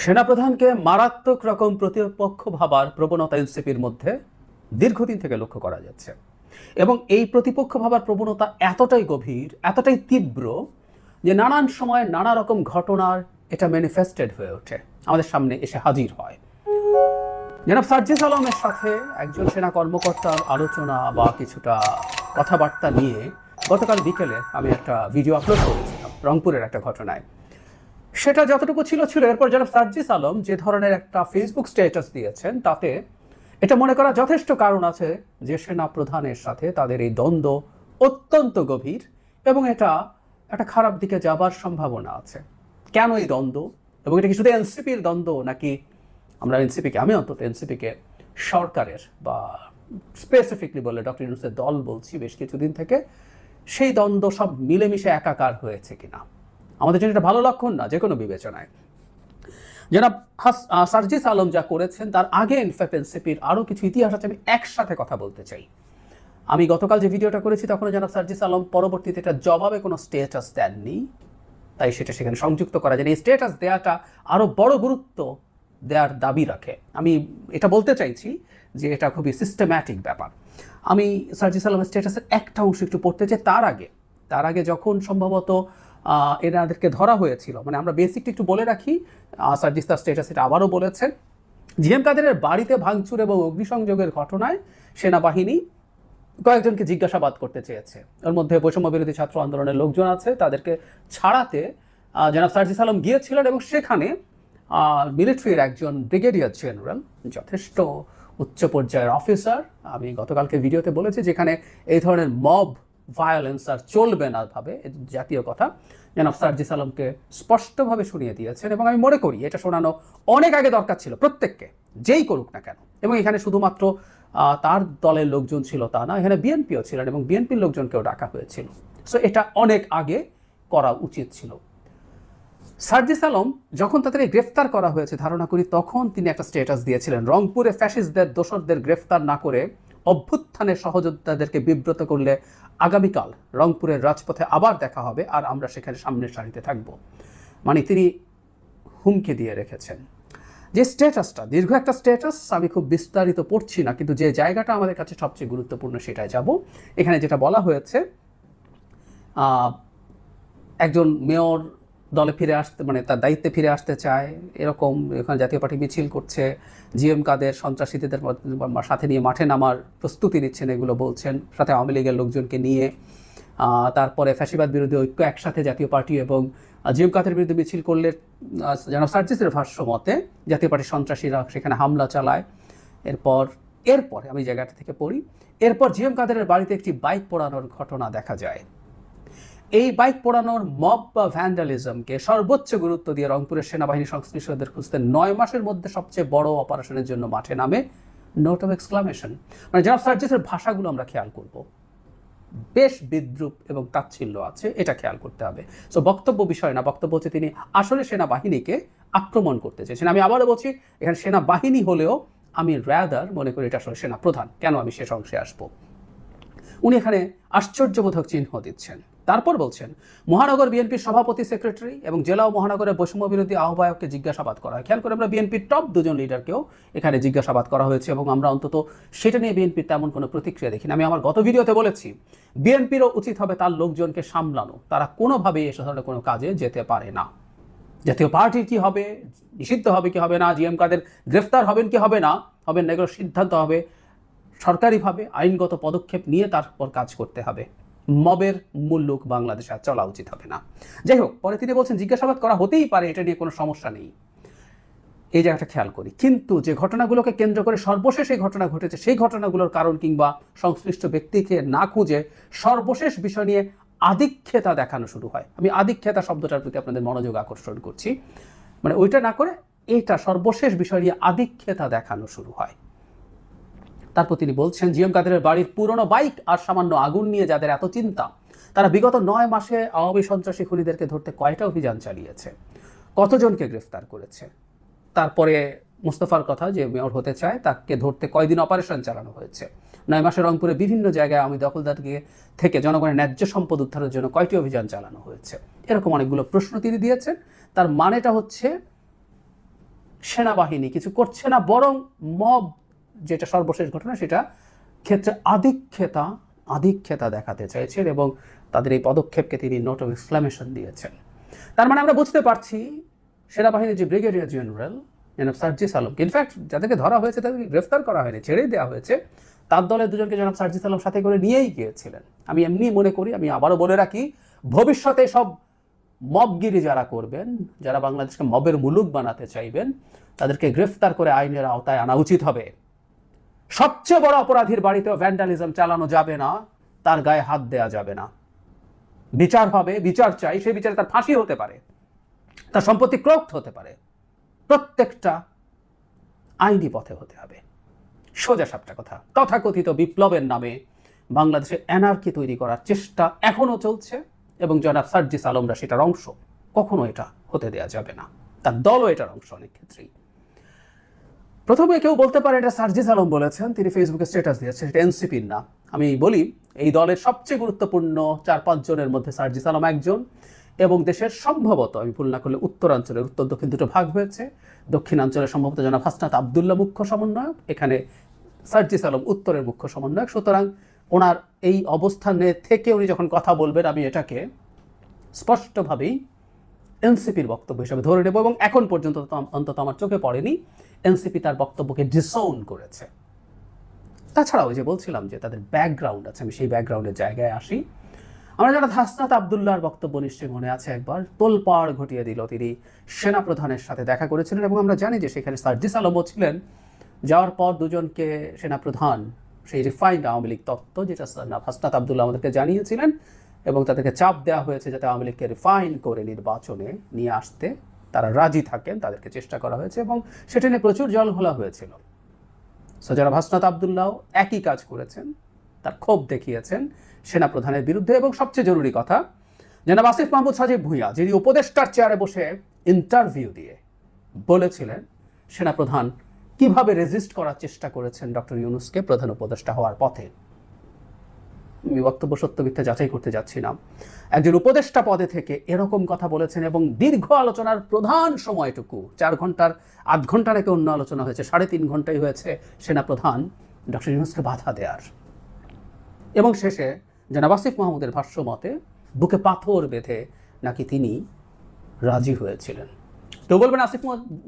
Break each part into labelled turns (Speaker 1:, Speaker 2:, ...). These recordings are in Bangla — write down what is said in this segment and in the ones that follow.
Speaker 1: সেনাপ্রধানকে মারাত্মক রকম প্রতিপক্ষ ভাবার প্রবণতা এনসিপির মধ্যে দীর্ঘদিন থেকে লক্ষ্য করা যাচ্ছে এবং এই প্রতিপক্ষ ভাবার প্রবণতা এতটাই গভীর, এতটাই তীব্র যে নানান সময় নানা রকম ঘটনার এটা ম্যানিফেস্টেড হয়ে ওঠে, আমাদের সামনে এসে হাজির হয়। জনাব সার্জিস আলমের সাথে একজন সেনা কর্মকর্তার আলোচনা বা কিছুটা কথাবার্তা নিয়ে গতকাল বিকেলে আমি একটা ভিডিও আপলোড করেছিলাম রংপুরের একটা ঘটনায়। সেটা যতটুকু ছিল এরপর জনাব সার্জিস আলম যে ধরনের একটা ফেসবুক স্ট্যাটাস দিয়েছেন, তাতে এটা মনে করা যথেষ্ট কারণ আছে যে সেনা প্রধানের সাথে তাদের এই দ্বন্দ্ব অত্যন্ত গভীর এবং এটা একটা খারাপ দিকে যাবার সম্ভাবনা আছে। কেন এই দ্বন্দ্ব, এবং এটা কি শুধু এনসিপির দ্বন্দ্ব নাকি আমরা এনসিপিকে, আমি অন্তত এনসিপিকে সরকারের বা স্পেসিফিকলি বলে ডক্টর ইউনূসের দল বলছি বেশ কিছুদিন থেকে, সেই দ্বন্দ্ব সব মিলেমিশে একাকার হয়েছে কিনা আমাদের জন্য এটা ভালো লক্ষণ না যে কোনো বিবেচনায়। জনাব সার্জিস আলম যা করেছেন তার আগে ইনফ্যাক্ট এনসিপির আরও কিছু ইতিহাস আছে, আমি একসাথে কথা বলতে চাই। আমি গতকাল যে ভিডিওটা করেছি তখন জনাব সার্জিস আলম পরবর্তীতে এটা জবাবে কোনো স্ট্যাটাস দেননি, তাই সেটা সেখানে সংযুক্ত করা যায়। এই স্ট্যাটাস দেওয়াটা আরও বড় গুরুত্ব দেওয়ার দাবি রাখে। আমি এটা বলতে চাইছি যে এটা খুবই সিস্টেম্যাটিক ব্যাপার। আমি সার্জিস আলমের স্ট্যাটাসের একটা অংশ একটু পড়তে চাই। তার আগে যখন সম্ভবত এনাদেরকে ধরা হয়েছিল, মানে আমরা বেসিকটা একটু বলে রাখি, সার্জিস তার স্ট্যাটাস এটা আবারও বলেছেন, জিএম কাদেরের বাড়িতে ভাঙচুর এবং অগ্নিসংযোগের ঘটনায় সেনাবাহিনী কয়েকজনকে জিজ্ঞাসাবাদ করতে চেয়েছে। ওর মধ্যে বৈষম্য বিরোধী ছাত্র আন্দোলনের লোকজন আছে, তাদেরকে ছাড়াতে জনাব সার্জিস আলম গিয়েছিলেন এবং সেখানে মিলিটারির একজন ব্রিগেডিয়ার জেনারেল, যথেষ্ট উচ্চ পর্যায়ের অফিসার, আমি গতকালকে ভিডিওতে বলেছি, যেখানে এই ধরনের মব ভায়োলেন্স আর চলবে না ভাবে জাতীয় কথা জনাব সার্জিস আলমকে স্পষ্টভাবে শুনিয়ে দিয়েছেন। এবং আমি মনে করি এটা শোনানো অনেক আগে দরকার ছিল প্রত্যেককে, যেই করুক না কেন। এবং এখানে শুধুমাত্র তার দলের লোকজন ছিল তা না, এখানে বিএনপিও ছিলেন এবং বিএনপির লোকজনকেও ডাকা হয়েছিল। সো এটা অনেক আগে করা উচিত ছিল। সার্জিস আলম যখন তাদের গ্রেফতার করা হয়েছে ধারণা করি, তখন তিনি একটা স্ট্যাটাস দিয়েছিলেন, রংপুরে ফ্যাসিস্টদের দোসরদের গ্রেফতার না করে অভ্যুত্থানের সহযোদ্ধাদেরকে বিব্রত করলে আগামীকাল রংপুরের রাজপথে আবার দেখা হবে আর আমরা সেখানে সামনের সারিতে থাকব। মানে তিনি হুমকি দিয়ে রেখেছেন। যে স্ট্যাটাসটা দীর্ঘ একটা স্ট্যাটাস, আমি খুব বিস্তারিত পড়ছি না, কিন্তু যে জায়গাটা আমাদের কাছে সবচেয়ে গুরুত্বপূর্ণ সেটাই যাব। এখানে যেটা বলা হয়েছে, একজন মেয়র দলে ফিরে আসতে, মানে তার দায়িত্বে ফিরে আসতে চায়, এরকম এখানে জাতীয় পার্টি মিছিল করছে, জিএম কাদের সন্ত্রাসীদের সাথে নিয়ে মাঠে নামার প্রস্তুতি নিচ্ছেন, এগুলো বলছেন, সাথে আওয়ামী লীগের লোকজনকে নিয়ে। তারপরে ফ্যাসিবাদ বিরোধী ঐক্য একসাথে জাতীয় পার্টি এবং জিএম কাদের বিরুদ্ধে মিছিল করলে জনাব সার্জিসের ভাষ্য মতে জাতীয় পার্টির সন্ত্রাসীরা সেখানে হামলা চালায়। এরপর আমি জায়গাটা থেকে পড়ি, এরপর জিএম কাদেরের বাড়িতে একটি বাইক পোড়ানোর ঘটনা দেখা যায়। এই বাইক পোড়ানোর মব বা ভ্যান্ডালিজমকে সর্বোচ্চ গুরুত্ব দিয়ে রংপুরের সেনাবাহিনী সংশ্লিষ্টদের খুঁজতে 9 মাসের মধ্যে সবচেয়ে বড় অপারেশনের জন্য মাঠে নামে, নোট অফ এক্সক্লামেশন। মানে জনাব সার্জিসের ভাষাগুলো আমরা খেয়াল করব, বেশ বিদ্রুপ এবং তাচ্ছিল্য আছে, এটা খেয়াল করতে হবে। সো বক্তব্য বিষয় না, বক্তব্য হচ্ছে তিনি আসলে সেনাবাহিনীকে আক্রমণ করতে চেয়েছেন। আমি আবারও বলছি, এখানে সেনাবাহিনী হলেও আমি রাদার মনে করি এটা আসলে সেনা প্রধান। কেন আমি শেষ অংশে আসবো। উনি এখানে আশ্চর্যবোধক চিহ্ন দিচ্ছেন। তারপর বলছেন, মহানগর বিএনপির সভাপতি, সেক্রেটারি এবং জেলা ও মহানগরের বৈষম্য বিরোধী আহ্বায়ককে জিজ্ঞাসাবাদ করা হয়। খেয়াল করে আমরা বিএনপির টপ 2 জন লিডারকেও এখানে জিজ্ঞাসাবাদ করা হয়েছে এবং আমরা অন্তত সেটা নিয়ে বিএনপির তেমন কোনো প্রতিক্রিয়া দেখি না। আমি আমার গত ভিডিওতে বলেছি, বিএনপিরও উচিত হবে তার লোকজনকে সামলানো, তারা কোনোভাবেই এসে ধরনের কোনো কাজে যেতে পারে না। জাতীয় পার্টির কি হবে, নিষিদ্ধ হবে কি হবে না, জিএম কাদের গ্রেফতার হবেন কি হবে না, এগুলো সিদ্ধান্ত হবে সরকারিভাবে, আইনগত পদক্ষেপ নিয়ে তারপর কাজ করতে হবে। মবের মুল্লুক বাংলাদেশে আর চলা উচিত হবে না। যাই হোক, পরে তিনি বলছেন জিজ্ঞাসাবাদ করা হতেই পারে, এটা নিয়ে কোনো সমস্যা নেই। এই জায়গাটা খেয়াল করি। কিন্তু যে ঘটনাগুলোকে কেন্দ্র করে সর্বশেষ এই ঘটনা ঘটেছে, সেই ঘটনাগুলোর কারণ কিংবা সংশ্লিষ্ট ব্যক্তিকে না খুঁজে সর্বশেষ বিষয় নিয়ে আধিক্যতা দেখানো শুরু হয়। আমি আধিক্যতা শব্দটার প্রতি আপনাদের মনোযোগ আকর্ষণ করছি। মানে ওইটা না করে এটা সর্বশেষ বিষয় নিয়ে আধিক্যতা দেখানো শুরু হয়। তারপর তিনি বলছেন, জিএম কাদেরের বাড়ির পুরনো বাইক আর সামান্য আগুন নিয়ে যাদের এত চিন্তা, তারা বিগত 9 মাসে আওয়ামী সন্ত্রাসী খুনিদেরকে ধরতে কয়টা অভিযান চালিয়েছে, কতজনকে গ্রেফতার করেছে। তারপরে মুস্তফার কথা, যে মেয়র হতে চায়, তাকে ধরতে কয়দিন অপারেশন চালানো হয়েছে। 9 মাসে রংপুরে বিভিন্ন জায়গায় আওয়ামী দখলদারকে থেকে জনগণের ন্যায্য সম্পদ উদ্ধারের জন্য কয়টি অভিযান চালানো হয়েছে। এরকম অনেকগুলো প্রশ্ন তিনি দিয়েছেন। তার মানেটা হচ্ছে সেনাবাহিনী কিছু করছে না, বরং মব যেটা সর্বশেষ ঘটনা সেটা ক্ষেত্রে আধিক্যতা দেখাতে চাইছেন এবং তাদের এই পদক্ষেপকে তিনি নোট অফ এক্সক্লামেশন দিয়েছেন। তার মানে আমরা বুঝতে পারছি সেনাবাহিনীর যে ব্রিগেডিয়ার জেনারেল জনাব সার্জিস আলমকে, ইনফ্যাক্ট যাদেরকে ধরা হয়েছে তাদেরকে গ্রেফতার করা হয়নি, ছেড়েই দেওয়া হয়েছে, তার দলের দুজনকে জনাব সার্জিস আলম সাথে করে নিয়েই গিয়েছিলেন। আমি এমনি মনে করি, আমি আবারও বলে রাখি, ভবিষ্যতে সব মবগিরি যারা করবেন, যারা বাংলাদেশকে মবের মুলুক বানাতে চাইবেন, তাদেরকে গ্রেফতার করে আইনের আওতায় আনা উচিত হবে। সবচেয়ে বড় অপরাধীর বাড়িতেও ভ্যান্ডালিজম চালানো যাবে না, তার গায়ে হাত দেওয়া যাবে না। বিচার হবে, বিচার চাই, সেই বিচারে তার ফাঁসি হতে পারে, তার সম্পত্তি ক্রোক্ত হতে পারে, প্রত্যেকটা আইনি পথে হতে হবে। সোজা সাপটা কথা। তথাকথিত বিপ্লবের নামে বাংলাদেশে অ্যানার্কি তৈরি করার চেষ্টা এখনো চলছে এবং জনাব সার্জিস আলমরা সেটার অংশ। কখনো এটা হতে দেওয়া যাবে না, তার দলও এটার অংশ অনেক ক্ষেত্রেই। প্রথমে কেউ বলতে পারে এটা সার্জিস আলম বলেছেন, তিনি ফেসবুকে স্ট্যাটাস দিয়েছেন, এটা এনসিপির না। আমি বলি এই দলের সবচেয়ে গুরুত্বপূর্ণ 4-5 জনের মধ্যে সার্জিস আলম একজন, এবং দেশের সম্ভবত, আমি ভুল না করলে, উত্তরাঞ্চলের, উত্তর দক্ষিণ দুটো ভাগ হয়েছে, দক্ষিণাঞ্চলের সম্ভবত জনাব হাসনাত আবদুল্লাহ মুখ্য সমন্বয়ক, এখানে সার্জিস আলম উত্তরের মুখ্য সমন্বয়ক। সুতরাং ওনার এই অবস্থানে থেকে উনি যখন কথা বলবেন, আমি এটাকে স্পষ্টভাবেই এনসিপির বক্তব্য হিসেবে ধরে নেব, এবং এখন পর্যন্ত অন্তত আমার চোখে পড়েনি এনসিপি তার বক্তব্যকে ডিসওন করেছে। তাছাড়াও ওই যে বলছিলাম যে তাদের ব্যাকগ্রাউন্ড আছে, আমি সেই ব্যাকগ্রাউন্ডের জায়গায় আসি। আমরা যারা হাসনাত আবদুল্লাহর বক্তব্য নিশ্চয়ই মনে আছে, একবার তোলপাড় ঘটিয়ে দিল, তিনি সেনাপ্রধানের সাথে দেখা করেছিলেন এবং আমরা জানি যে সেখানে সার্জিস আলমও ছিলেন। যাওয়ার পর দুজনকে সেনাপ্রধান সেই রিফাইন্ড আওয়ামী লীগ তত্ত্ব, যেটা হাসনাত আবদুল্লাহ আমাদেরকে জানিয়েছিলেন, এবং তাদেরকে চাপ দেওয়া হয়েছে যাতে আওয়ামী লীগকে রিফাইন করে নির্বাচনে নিয়ে আসতে তারা রাজি থাকেন, তাদেরকে চেষ্টা করা হয়েছে এবং সেটা নিয়ে প্রচুর জলঘোলা হয়েছিল। সো যারা হাসনাত আবদুল্লাহ একই কাজ করেছেন, তার ক্ষোভ দেখিয়েছেন সেনাপ্রধানের বিরুদ্ধে। এবং সবচেয়ে জরুরি কথা, জনাব আসিফ মাহমুদ সজীব ভুঁইয়া, যিনি উপদেষ্টার চেয়ারে বসে ইন্টারভিউ দিয়ে বলেছিলেন সেনাপ্রধান কিভাবে রেজিস্ট করার চেষ্টা করেছেন ডক্টর ইউনূসকে প্রধান উপদেষ্টা হওয়ার পথে। আমি বক্তব্য সত্য মিথ্যা যাচাই করতে যাচ্ছি না, একজন উপদেষ্টা পদে থেকে এরকম কথা বলেছেন এবং দীর্ঘ আলোচনার প্রধান সময়টুকু 4 ঘন্টার, 8 ঘন্টা নাকি অন্য আলোচনা হয়েছে, 3.5 ঘন্টাই হয়েছে সেনাপ্রধান ডক্টর ইউনূসকে বাধা দেওয়ার। এবং শেষে জনাব আসিফ মাহমুদের ভাষ্য মতে বুকে পাথর বেঁধে নাকি তিনি রাজি হয়েছিলেন। তো বলবেন আসিফ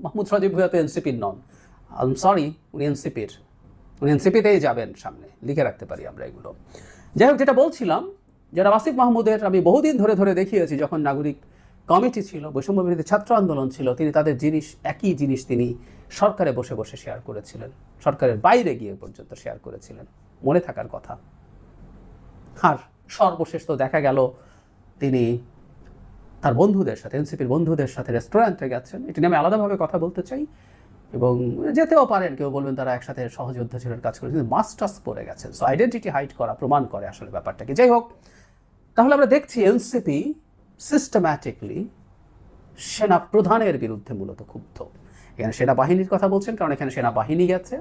Speaker 1: মাহমুদ সজীব ভুঁইয়া তো এনসিপির নন। আই এম সরি, উনি এনসিপিতেই যাবেন সামনে, লিখে রাখতে পারি আমরা এগুলো। যাই হোক, যেটা বলছিলাম, যারা আসিফ মাহমুদের আমি বহুদিন ধরে দেখিয়েছি, যখন নাগরিক কমিটি ছিল, বৈষম্য বিরোধী ছাত্র আন্দোলন ছিল, তিনি তাদের একই জিনিস তিনি সরকারে বসে বসে শেয়ার করেছিলেন, সরকারের বাইরে গিয়ে পর্যন্ত শেয়ার করেছিলেন, মনে থাকার কথা। আর সর্বশেষ তো দেখা গেল তিনি তার বন্ধুদের সাথে, এনসিপির বন্ধুদের সাথে রেস্টুরেন্টে গেছেন। এটি নিয়ে আমি আলাদাভাবে কথা বলতে চাই, এবং যেতেও পারেন, কেউ বলবেন তারা একসাথে সহযোদ্ধা ছিলেন, কাজ করে, কিন্তু মাস্টার্স পড়ে গেছেন। সো আইডেন্টিটি হাইড করা প্রমাণ করে আসলে ব্যাপারটাকে। যাই হোক, তাহলে আমরা দেখছি এনসিপি সিস্টেম্যাটিকলি সেনাপ্রধানের বিরুদ্ধে মূলত ক্ষুব্ধ। এখানে সেনাবাহিনীর কথা বলছেন, কারণ এখানে সেনাবাহিনী গেছে,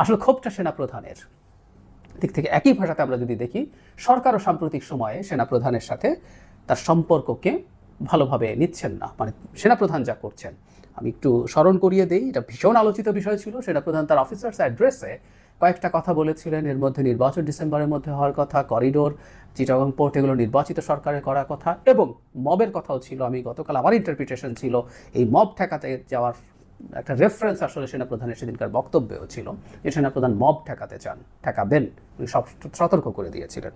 Speaker 1: আসলে ক্ষোভটা সেনাপ্রধানের দিক থেকে। একই ভাষাতে আমরা যদি দেখি, সরকারও সাম্প্রতিক সময়ে সেনাপ্রধানের সাথে তার সম্পর্ককে ভালোভাবে নিচ্ছেন না, মানে সেনাপ্রধান যা করছেন। আমি একটু স্মরণ করিয়ে দিই, এটা ভীষণ আলোচিত বিষয় ছিল। সেনাপ্রধান তার অফিসার্স অ্যাড্রেসে কয়েকটা কথা বলেছিলেন, এর মধ্যে নির্বাচন ডিসেম্বরের মধ্যে হওয়ার কথা, করিডোর, চিটাগং পোর্ট, এগুলো নির্বাচিত সরকারের করার কথা, এবং মবের কথাও ছিল। আমি গতকাল আমার ইন্টারপ্রিটেশন ছিল এই মব ঠেকাতে যাওয়ার একটা রেফারেন্স আসলে সেনাপ্রধানের সেদিনকার বক্তব্যেও ছিল যে সেনাপ্রধান মব ঠেকাতে চান, ঠেকাবেন, উনি সব সতর্ক করে দিয়েছিলেন।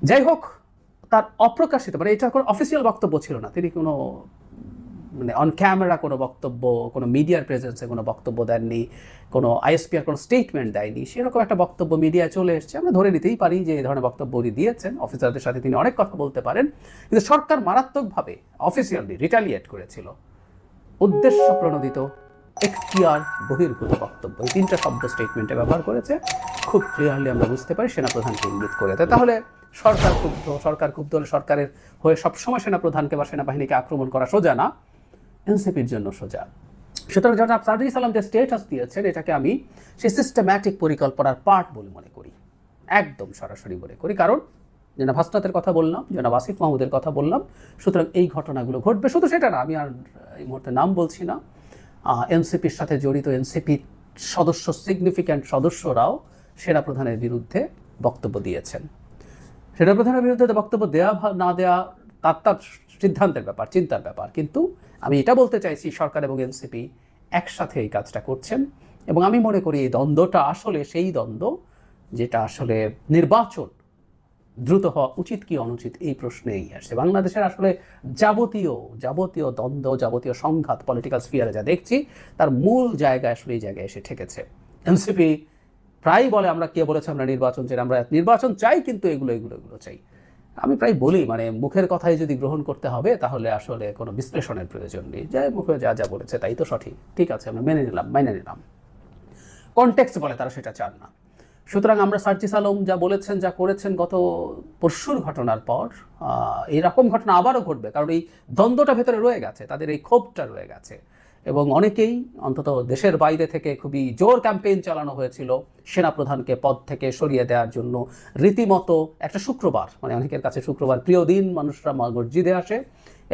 Speaker 1: যাই হোক, তার অপ্রকাশিত, মানে এটা কোনো অফিসিয়াল বক্তব্য ছিল না, তিনি কোনো মানে অন ক্যামেরা কোনো বক্তব্য, কোনো মিডিয়ার প্রেজেন্সে কোনো বক্তব্য দেননি, কোনো আইএসপিআর কোনো স্টেটমেন্ট দেয়নি, সেরকম একটা বক্তব্য মিডিয়ায় চলে এসছে। আমরা ধরে নিতেই পারি যে এই ধরনের বক্তব্য উনি দিয়েছেন, অফিসারদের সাথে তিনি অনেক কথা বলতে পারেন, কিন্তু সরকার মারাত্মকভাবে অফিসিয়ালি রিটালিয়েট করেছিল। উদ্দেশ্য প্রণোদিত, এখতিয়ার বহির্ভূত বক্তব্য, এই 3টা শব্দ স্টেটমেন্টে ব্যবহার করেছে। খুব ক্লিয়ারলি আমরা বুঝতে পারি সেনাপ্রধানকে ইঙ্গিত করে। তাহলে সরকার ক্ষুব্ধ হলে সরকারের হয়ে সবসময় সেনাপ্রধানকে বা সেনাবাহিনীকে আক্রমণ করা সোজা না, এনসিপির জন্য সোজা। সুতরাং জনাব সার্জিস আলম যে স্টেটাস দিয়েছেন, এটাকে আমি সেই সিস্টেম্যাটিক পরিকল্পনার পার্ট বলে মনে করি, একদম সরাসরি মনে করি। কারণ জনাব হাসনাতের কথা বললাম, জনাব আসিফ মাহমুদের কথা বললাম, সুতরাং এই ঘটনাগুলো ঘটবে। শুধু সেটা না, আমি আর এই মুহূর্তে নাম বলছি না, এনসিপির সাথে জড়িত এনসিপি সদস্য, সিগনিফিক্যান্ট সদস্যরাও সেনাপ্রধানের বিরুদ্ধে বক্তব্য দিয়েছেন। সেনাপ্রধানের বিরুদ্ধে বক্তব্য দেওয়া না দেওয়া তার সিদ্ধান্তের ব্যাপার, চিন্তার ব্যাপার। কিন্তু আমি এটা বলতে চাইছি, সরকার এবং এনসিপি একসাথে এই কাজটা করছেন এবং আমি মনে করি এই দ্বন্দ্বটা আসলে সেই দ্বন্দ্ব যেটা আসলে নির্বাচন দ্রুত হওয়া উচিত কি অনুচিত এই প্রশ্নেই আসছে। বাংলাদেশের আসলে যাবতীয় দ্বন্দ্ব, যাবতীয় সংঘাত পলিটিক্যাল স্ফিয়ারে যা দেখছি তার মূল জায়গায় আসলে এই জায়গায় এসে ঠেকেছে। এনসিপি প্রায় বলে আমরা কে বলেছে আমরা নির্বাচন চাই, আমরা নির্বাচন চাই কিন্তু এগুলো চাই। আমি প্রায় বলি মানে মুখের কথাই যদি গ্রহণ করতে হবে তাহলে আসলে কোনো বিশ্লেষণের প্রয়োজন নেই, যে মুখে যা বলেছে তাই তো সঠিক, ঠিক আছে আমরা মেনে নিলাম। কনটেক্সট বলে তারা সেটা চান না। সুতরাং আমরা সার্জিস আলম যা বলেছেন, যা করেছেন গত পরশুর ঘটনার পর এইরকম ঘটনা আবারও ঘটবে, কারণ এই দ্বন্দ্বটা ভেতরে রয়ে গেছে, তাদের এই ক্ষোভটা রয়ে গেছে। এবং অনেকেই অন্তত দেশের বাইরে থেকে খুবই জোর ক্যাম্পেইন চালানো হয়েছিল সেনাপ্রধানকে পদ থেকে সরিয়ে দেওয়ার জন্য। রীতিমতো একটা শুক্রবার, মানে অনেকের কাছে শুক্রবার প্রিয় দিন, মানুষরা মসজিদে আসে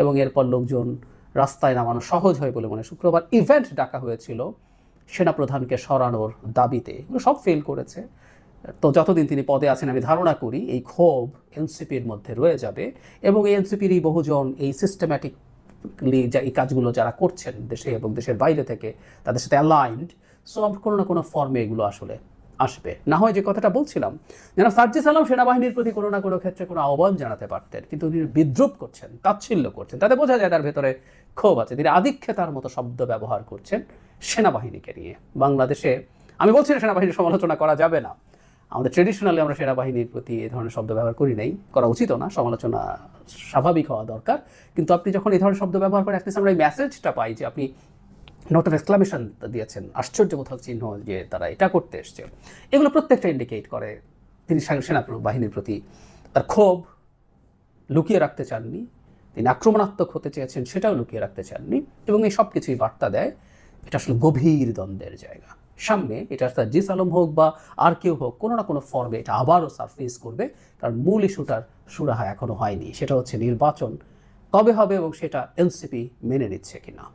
Speaker 1: এবং এরপর লোকজন রাস্তায় নামানো সহজ হয় বলে মনে শুক্রবার ইভেন্ট ডাকা হয়েছিল সেনাপ্রধানকে সরানোর দাবিতে। এগুলো সব ফেল করেছে। তো যতদিন তিনি পদে আছেন আমি ধারণা করি এই ক্ষোভ এনসিপির মধ্যে রয়ে যাবে এবং এই এনসিপির এই বহুজন এই সিস্টেম্যাটিকলি এই কাজগুলো যারা করছেন দেশে এবং দেশের বাইরে থেকে তাদের সাথে অ্যালাইন্ড, সো কোনো না কোনো ফর্মে এগুলো আসলে আসবে। না হয় যে কথাটা বলছিলাম, যেন সার্জিস আলম সেনাবাহিনীর প্রতি কোনো না কোনো ক্ষেত্রে কোনো আহ্বান জানাতে পারতেন, কিন্তু তিনি বিদ্রুপ করছেন, তাচ্ছিল্য করছেন, তাতে বোঝা যায় তার ভেতরে ক্ষোভ আছে। তিনি আধিক্যতার মতো শব্দ ব্যবহার করছেন সেনাবাহিনীকে নিয়ে। বাংলাদেশে আমি বলছি না সেনাবাহিনীর সমালোচনা করা যাবে না, আমাদের ট্রেডিশনালি আমরা সেনাবাহিনীর প্রতি এই ধরনের শব্দ ব্যবহার করি নাই, করা উচিতও না, সমালোচনা স্বাভাবিক হওয়া দরকার। কিন্তু আপনি যখন এই ধরনের শব্দ ব্যবহার করেন অ্যাটলিস্ট আমরা এই মেসেজটা পাই যে আপনি নোট অফ এক্সক্লামেশন দিয়েছেন, আশ্চর্যবোধক চিহ্ন যে তারা এটা করতে এসছে। এগুলো প্রত্যেকটা ইন্ডিকেট করে তিনি সেনাবাহিনীর প্রতি তার ক্ষোভ লুকিয়ে রাখতে চাননি, তিনি আক্রমণাত্মক হতে চেয়েছেন সেটাও লুকিয়ে রাখতে চাননি, এবং এই সব কিছুই বার্তা দেয় এটা আসলে গভীর দ্বন্দ্বের জায়গা। সামনে এটা সার্জিস আলম হোক বা আর কেউ হোক, কোনো না কোনো ফর্মে এটা আবারও সারফেস করবে, কারণ মূল ইস্যুটার সুরাহা এখনো হয়নি, সেটা হচ্ছে নির্বাচন কবে হবে এবং সেটা এনসিপি মেনে নিচ্ছে কিনা।